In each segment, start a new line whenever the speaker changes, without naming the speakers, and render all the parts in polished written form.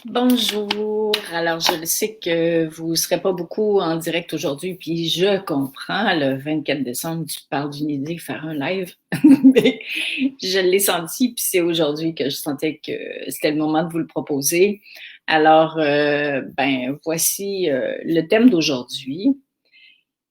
Bonjour. Alors, je le sais que vous ne serez pas beaucoup en direct aujourd'hui, puis je comprends, le 24 décembre, tu parles d'une idée, faire un live, mais je l'ai senti, puis c'est aujourd'hui que je sentais que c'était le moment de vous le proposer. Alors, voici le thème d'aujourd'hui.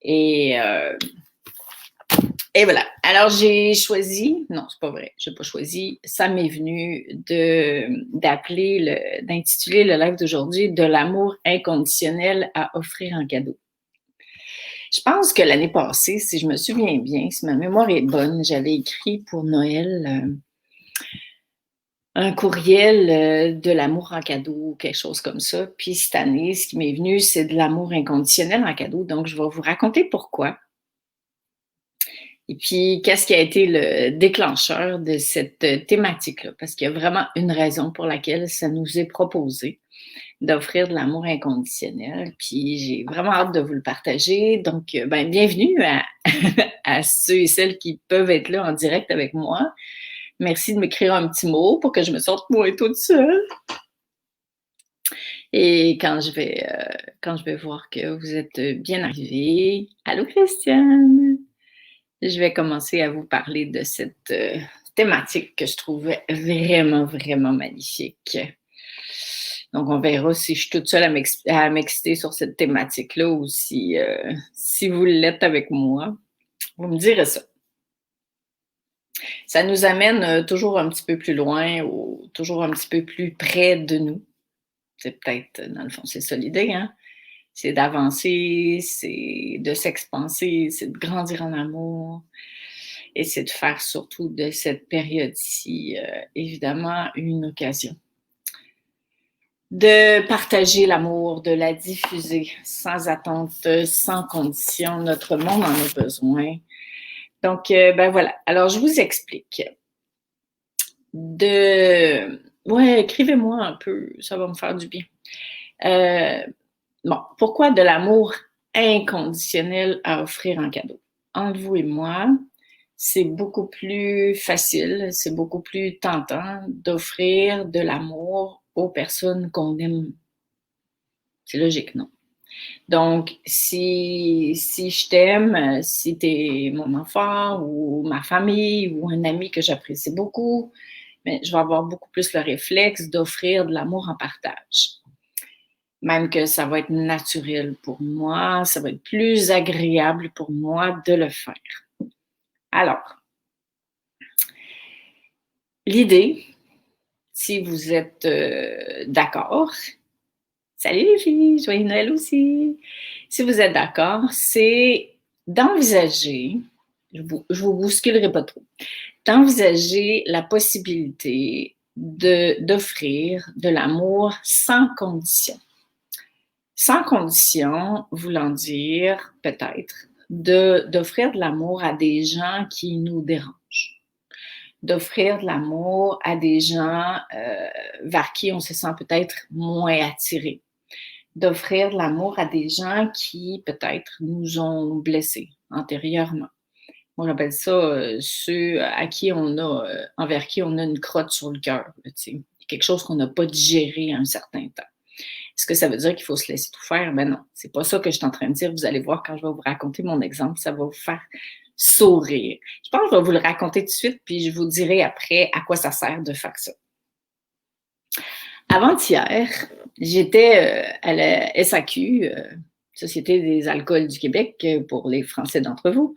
Et et voilà. Alors, j'ai choisi, non, c'est pas vrai, j'ai pas choisi, ça m'est venu d'intituler le live d'aujourd'hui de l'amour inconditionnel à offrir en cadeau. Je pense que l'année passée, si je me souviens bien, si ma mémoire est bonne, j'avais écrit pour Noël un courriel de l'amour en cadeau, quelque chose comme ça. Puis cette année, ce qui m'est venu, c'est de l'amour inconditionnel en cadeau. Donc, je vais vous raconter pourquoi. Et puis, qu'est-ce qui a été le déclencheur de cette thématique-là? Parce qu'il y a vraiment une raison pour laquelle ça nous est proposé d'offrir de l'amour inconditionnel. Puis, j'ai vraiment hâte de vous le partager. Donc, bienvenue à ceux et celles qui peuvent être là en direct avec moi. Merci de m'écrire un petit mot pour que je me sente moins toute seule. Et quand je vais voir que vous êtes bien arrivés. Allô, Christiane! Je vais commencer à vous parler de cette thématique que je trouvais vraiment, vraiment magnifique. Donc, on verra si je suis toute seule à m'exciter sur cette thématique-là ou si vous l'êtes avec moi. Vous me direz ça. Ça nous amène toujours un petit peu plus loin ou toujours un petit peu plus près de nous. C'est peut-être, dans le fond, c'est ça l'idée, hein? C'est d'avancer, c'est de s'expanser, c'est de grandir en amour. Et c'est de faire surtout de cette période-ci, évidemment, une occasion de partager l'amour, de la diffuser sans attente, sans condition. Notre monde en a besoin. Donc, voilà. Alors, je vous explique. Ouais, écrivez-moi un peu, ça va me faire du bien. Pourquoi de l'amour inconditionnel à offrir en cadeau? Entre vous et moi, c'est beaucoup plus facile, c'est beaucoup plus tentant d'offrir de l'amour aux personnes qu'on aime. C'est logique, non? Donc, si je t'aime, si tu es mon enfant ou ma famille ou un ami que j'apprécie beaucoup, mais je vais avoir beaucoup plus le réflexe d'offrir de l'amour en partage. Même que ça va être naturel pour moi, ça va être plus agréable pour moi de le faire. Alors, l'idée, si vous êtes d'accord, salut les filles, joyeux Noël aussi. Si vous êtes d'accord, c'est d'envisager, je vous bousculerai pas trop, d'envisager la possibilité d'offrir de l'amour sans condition. Sans condition, voulant dire peut-être d'offrir de l'amour à des gens qui nous dérangent, d'offrir de l'amour à des gens vers qui on se sent peut-être moins attiré, d'offrir de l'amour à des gens qui peut-être nous ont blessés antérieurement. Moi, j'appelle ça ceux envers qui on a une crotte sur le cœur, quelque chose qu'on n'a pas digéré un certain temps. Est-ce que ça veut dire qu'il faut se laisser tout faire? Ben non, c'est pas ça que je suis en train de dire. Vous allez voir quand je vais vous raconter mon exemple, ça va vous faire sourire. Je pense que je vais vous le raconter tout de suite, puis je vous dirai après à quoi ça sert de faire ça. Avant-hier, j'étais à la SAQ, Société des alcools du Québec, pour les Français d'entre vous,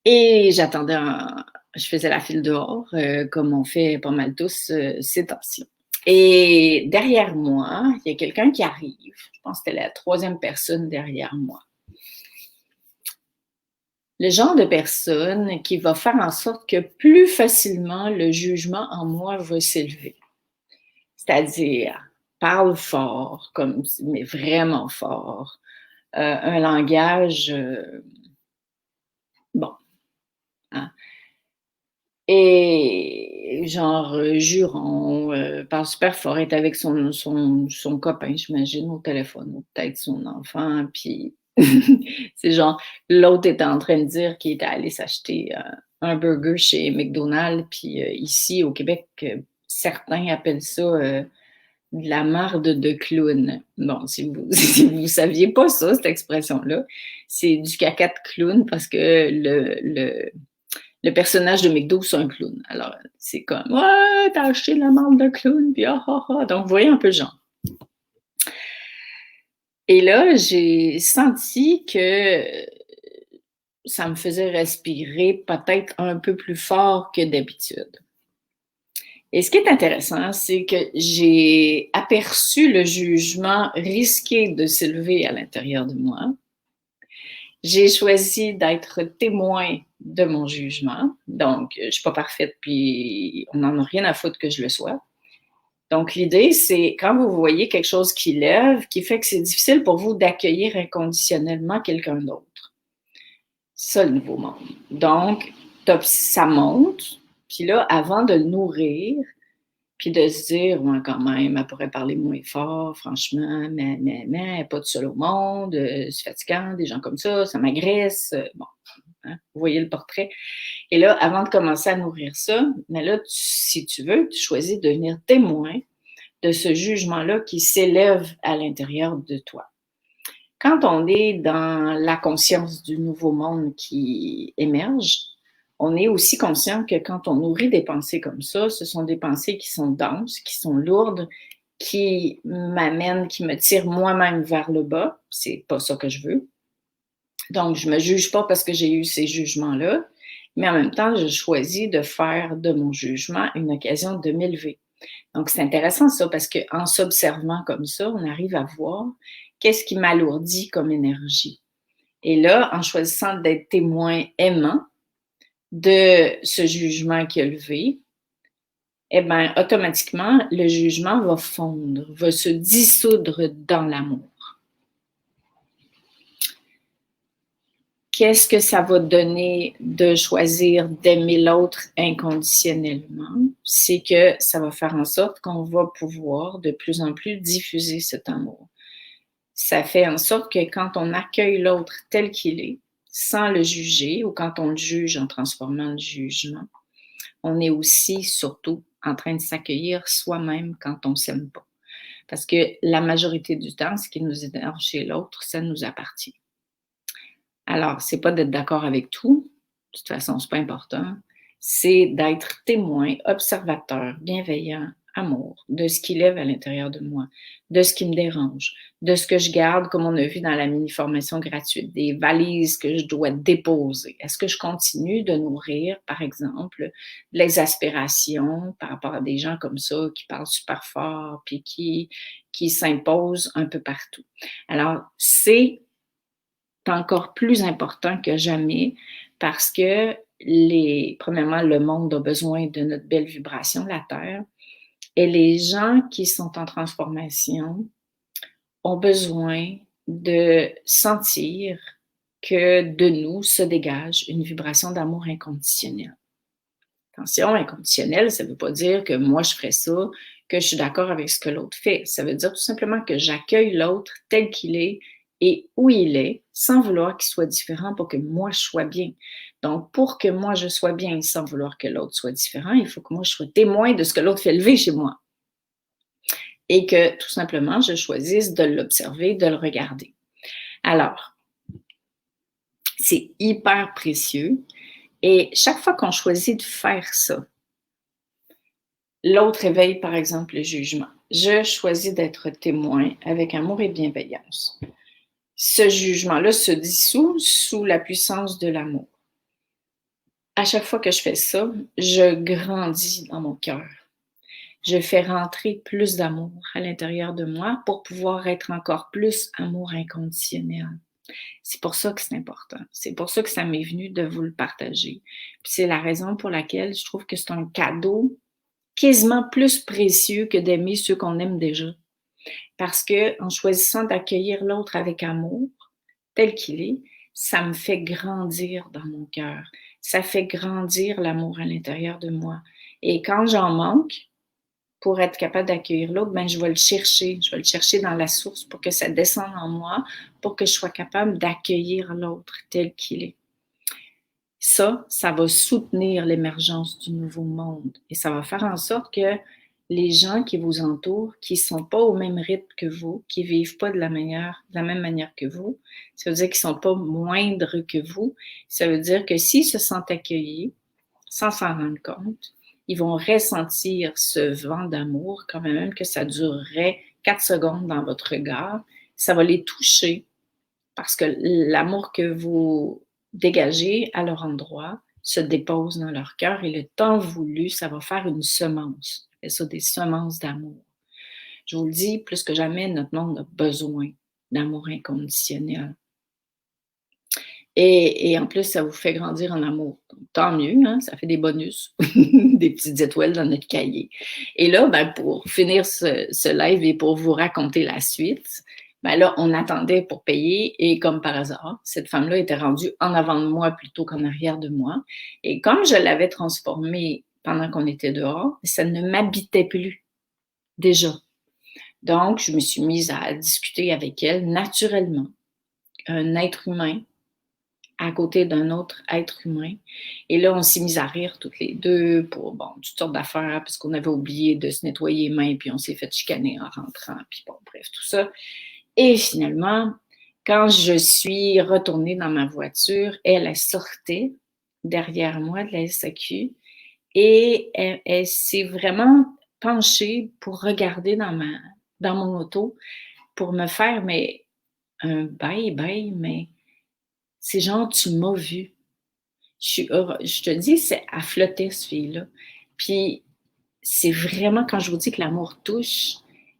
et je faisais la file dehors, comme on fait pas mal tous ces temps-ci. Et derrière moi, il y a quelqu'un qui arrive. Je pense que c'était la troisième personne derrière moi. Le genre de personne qui va faire en sorte que plus facilement le jugement en moi va s'élever. C'est-à-dire, parle fort, mais vraiment fort. Un langage, bon. Hein. Et genre juron, parle super fort, est avec son copain, j'imagine, au téléphone, ou peut-être son enfant, puis c'est genre, l'autre était en train de dire qu'il était allé s'acheter un burger chez McDonald's, puis ici, au Québec, certains appellent ça de la marde de clown. Bon, si vous si vous saviez pas ça, cette expression-là, c'est du caca de clown parce que le personnage de McDo, c'est un clown. Alors, c'est comme: «Ouais, t'as acheté de la marde de clown, puis ah, ah, ah». Donc, vous voyez un peu le genre. Et là, j'ai senti que ça me faisait respirer peut-être un peu plus fort que d'habitude. Et ce qui est intéressant, c'est que j'ai aperçu le jugement risqué de s'élever à l'intérieur de moi. J'ai choisi d'être témoin de mon jugement. Donc, je ne suis pas parfaite, puis on n'en a rien à foutre que je le sois. Donc, l'idée, c'est quand vous voyez quelque chose qui lève, qui fait que c'est difficile pour vous d'accueillir inconditionnellement quelqu'un d'autre. C'est ça le nouveau monde. Donc, ça monte, puis là, avant de le nourrir, puis de se dire: «Ouais, quand même, elle pourrait parler moins fort, franchement, mais, pas de seule au monde, c'est fatigant, des gens comme ça m'agresse», bon, hein, vous voyez le portrait. Et là, avant de commencer à nourrir ça, mais là, si tu veux, tu choisis de devenir témoin de ce jugement-là qui s'élève à l'intérieur de toi. Quand on est dans la conscience du nouveau monde qui émerge, on est aussi conscient que quand on nourrit des pensées comme ça, ce sont des pensées qui sont denses, qui sont lourdes, qui m'amènent, qui me tirent moi-même vers le bas. C'est pas ça que je veux. Donc, je me juge pas parce que j'ai eu ces jugements-là, mais en même temps, je choisis de faire de mon jugement une occasion de m'élever. Donc, c'est intéressant ça parce qu'en s'observant comme ça, on arrive à voir qu'est-ce qui m'alourdit comme énergie. Et là, en choisissant d'être témoin aimant de ce jugement qui est levé, eh bien, automatiquement, le jugement va fondre, va se dissoudre dans l'amour. Qu'est-ce que ça va donner de choisir d'aimer l'autre inconditionnellement? C'est que ça va faire en sorte qu'on va pouvoir de plus en plus diffuser cet amour. Ça fait en sorte que quand on accueille l'autre tel qu'il est, sans le juger, ou quand on le juge en transformant le jugement, on est aussi, surtout, en train de s'accueillir soi-même quand on ne s'aime pas. Parce que la majorité du temps, ce qui nous énerve chez l'autre, ça nous appartient. Alors, c'est pas d'être d'accord avec tout, de toute façon, c'est pas important, c'est d'être témoin, observateur, bienveillant, amour, de ce qui lève à l'intérieur de moi, de ce qui me dérange, de ce que je garde, comme on a vu dans la mini-formation gratuite, des valises que je dois déposer. Est-ce que je continue de nourrir, par exemple, de l'exaspération par rapport à des gens comme ça qui parlent super fort puis qui s'imposent un peu partout? Alors, c'est encore plus important que jamais parce que premièrement, le monde a besoin de notre belle vibration, la Terre, et les gens qui sont en transformation ont besoin de sentir que de nous se dégage une vibration d'amour inconditionnel. Attention, inconditionnel, ça ne veut pas dire que moi je ferais ça, que je suis d'accord avec ce que l'autre fait. Ça veut dire tout simplement que j'accueille l'autre tel qu'il est et où il est, sans vouloir qu'il soit différent pour que moi je sois bien. Donc, pour que moi je sois bien sans vouloir que l'autre soit différent, il faut que moi je sois témoin de ce que l'autre fait lever chez moi. Et que tout simplement, je choisisse de l'observer, de le regarder. Alors, c'est hyper précieux. Et chaque fois qu'on choisit de faire ça, l'autre éveille, par exemple, le jugement. Je choisis d'être témoin avec amour et bienveillance. Ce jugement-là se dissout sous la puissance de l'amour. À chaque fois que je fais ça, je grandis dans mon cœur. Je fais rentrer plus d'amour à l'intérieur de moi pour pouvoir être encore plus amour inconditionnel. C'est pour ça que c'est important. C'est pour ça que ça m'est venu de vous le partager. Puis c'est la raison pour laquelle je trouve que c'est un cadeau quasiment plus précieux que d'aimer ceux qu'on aime déjà. Parce que en choisissant d'accueillir l'autre avec amour, tel qu'il est, ça me fait grandir dans mon cœur. Ça fait grandir l'amour à l'intérieur de moi. Et quand j'en manque, pour être capable d'accueillir l'autre, ben, je vais le chercher. Je vais le chercher dans la source pour que ça descende en moi, pour que je sois capable d'accueillir l'autre tel qu'il est. Ça va soutenir l'émergence du nouveau monde. Et ça va faire en sorte que les gens qui vous entourent, qui ne sont pas au même rythme que vous, qui ne vivent pas de la même manière que vous, ça veut dire qu'ils ne sont pas moindres que vous. Ça veut dire que s'ils se sentent accueillis, sans s'en rendre compte, ils vont ressentir ce vent d'amour, quand même que ça durerait 4 secondes dans votre regard. Ça va les toucher parce que l'amour que vous dégagez à leur endroit se dépose dans leur cœur et le temps voulu, ça va faire une semence. On appelle ça des semences d'amour. Je vous le dis, plus que jamais, notre monde a besoin d'amour inconditionnel. Et en plus, ça vous fait grandir en amour. Donc, tant mieux, hein, ça fait des bonus, des petites étoiles dans notre cahier. Et là, ben, pour finir ce live et pour vous raconter la suite, ben là, on attendait pour payer et comme par hasard, cette femme-là était rendue en avant de moi plutôt qu'en arrière de moi. Et comme je l'avais transformée pendant qu'on était dehors, ça ne m'habitait plus déjà. Donc, je me suis mise à discuter avec elle naturellement. Un être humain à côté d'un autre être humain. Et là, on s'est mis à rire toutes les deux pour, bon, toutes sortes d'affaires, parce qu'on avait oublié de se nettoyer les mains, puis on s'est fait chicaner en rentrant, puis bon, bref, tout ça. Et finalement, quand je suis retournée dans ma voiture, elle sortait derrière moi de la SAQ et elle s'est vraiment penchée pour regarder dans mon auto pour me faire, mais un bye-bye, mais c'est genre, tu m'as vu. Je te dis, elle flottait, cette fille-là. Puis, c'est vraiment, quand je vous dis que l'amour touche,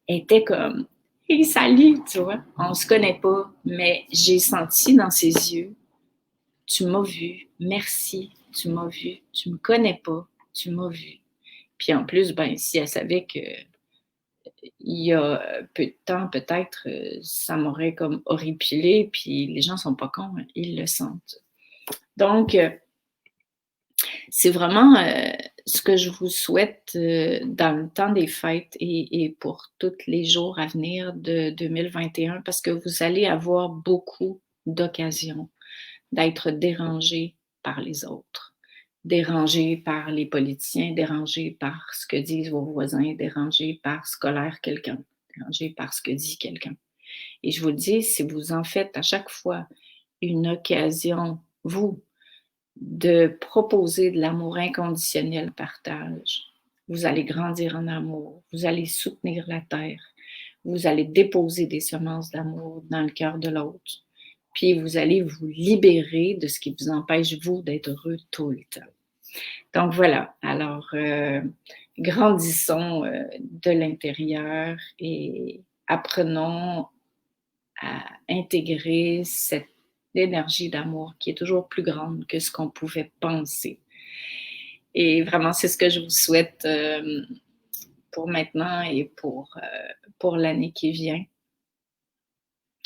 elle était comme, hey, salut, tu vois. On se connaît pas, mais j'ai senti dans ses yeux, tu m'as vu, merci, tu m'as vu, tu me connais pas, tu m'as vu. Puis en plus, ben, si elle savait que il y a peu de temps, peut-être, ça m'aurait comme horripilé, puis les gens sont pas cons, hein, ils le sentent. Donc, c'est vraiment ce que je vous souhaite dans le temps des fêtes et pour tous les jours à venir de 2021, parce que vous allez avoir beaucoup d'occasions d'être dérangé par les autres, dérangé par les politiciens, dérangé par ce que disent vos voisins, dérangé par ce qu'air quelqu'un, dérangé par ce que dit quelqu'un. Et je vous le dis, si vous en faites à chaque fois une occasion, vous, de proposer de l'amour inconditionnel partage. Vous allez grandir en amour, vous allez soutenir la terre, vous allez déposer des semences d'amour dans le cœur de l'autre, puis vous allez vous libérer de ce qui vous empêche, vous, d'être heureux tout le temps. Donc voilà, alors grandissons de l'intérieur et apprenons à intégrer cette l'énergie d'amour qui est toujours plus grande que ce qu'on pouvait penser. Et vraiment, c'est ce que je vous souhaite pour maintenant et pour l'année qui vient,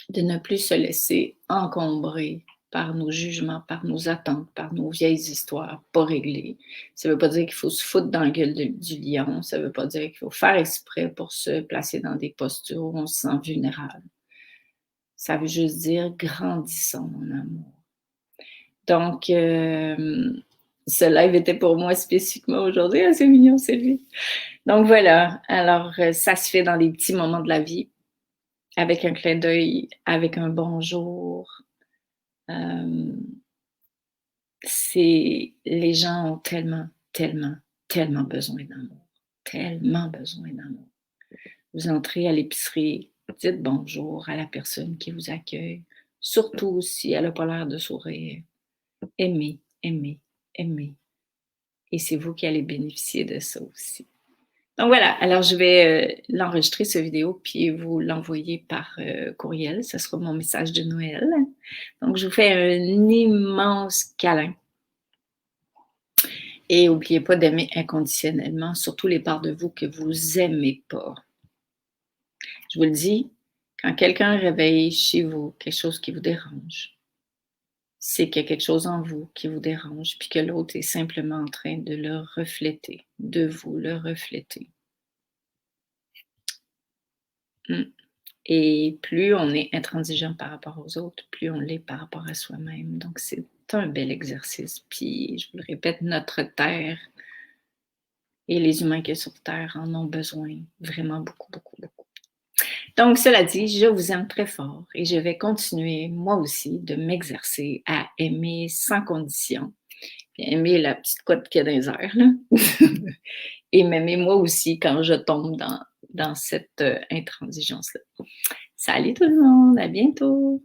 de ne plus se laisser encombrer par nos jugements, par nos attentes, par nos vieilles histoires pas réglées. Ça ne veut pas dire qu'il faut se foutre dans la gueule du lion, ça ne veut pas dire qu'il faut faire exprès pour se placer dans des postures où on se sent vulnérable. Ça veut juste dire grandissons mon amour. Donc, ce live était pour moi spécifiquement aujourd'hui. Ah, c'est mignon, Sylvie. Donc voilà, alors ça se fait dans des petits moments de la vie, avec un clin d'œil, avec un bonjour. Les gens ont tellement, tellement, tellement besoin d'amour. Tellement besoin d'amour. Vous entrez à l'épicerie, dites bonjour à la personne qui vous accueille, surtout si elle n'a pas l'air de sourire. Aimez, aimez, aimez. Et c'est vous qui allez bénéficier de ça aussi. Donc voilà, alors je vais l'enregistrer, cette vidéo, puis vous l'envoyer par courriel. Ce sera mon message de Noël. Donc je vous fais un immense câlin. Et n'oubliez pas d'aimer inconditionnellement, surtout les parts de vous que vous n'aimez pas. Je vous le dis, quand quelqu'un réveille chez vous quelque chose qui vous dérange, c'est qu'il y a quelque chose en vous qui vous dérange, puis que l'autre est simplement en train de le refléter, de vous le refléter. Et plus on est intransigeant par rapport aux autres, plus on l'est par rapport à soi-même. Donc, c'est un bel exercice. Puis, je vous le répète, notre terre Et les humains qui sont sur Terre en ont besoin vraiment beaucoup, beaucoup, beaucoup. Donc, cela dit, je vous aime très fort et je vais continuer, moi aussi, de m'exercer à aimer sans condition, puis aimer la petite couette qu'il y a dans les airs, là. Et m'aimer moi aussi quand je tombe dans cette intransigeance-là. Salut tout le monde, à bientôt!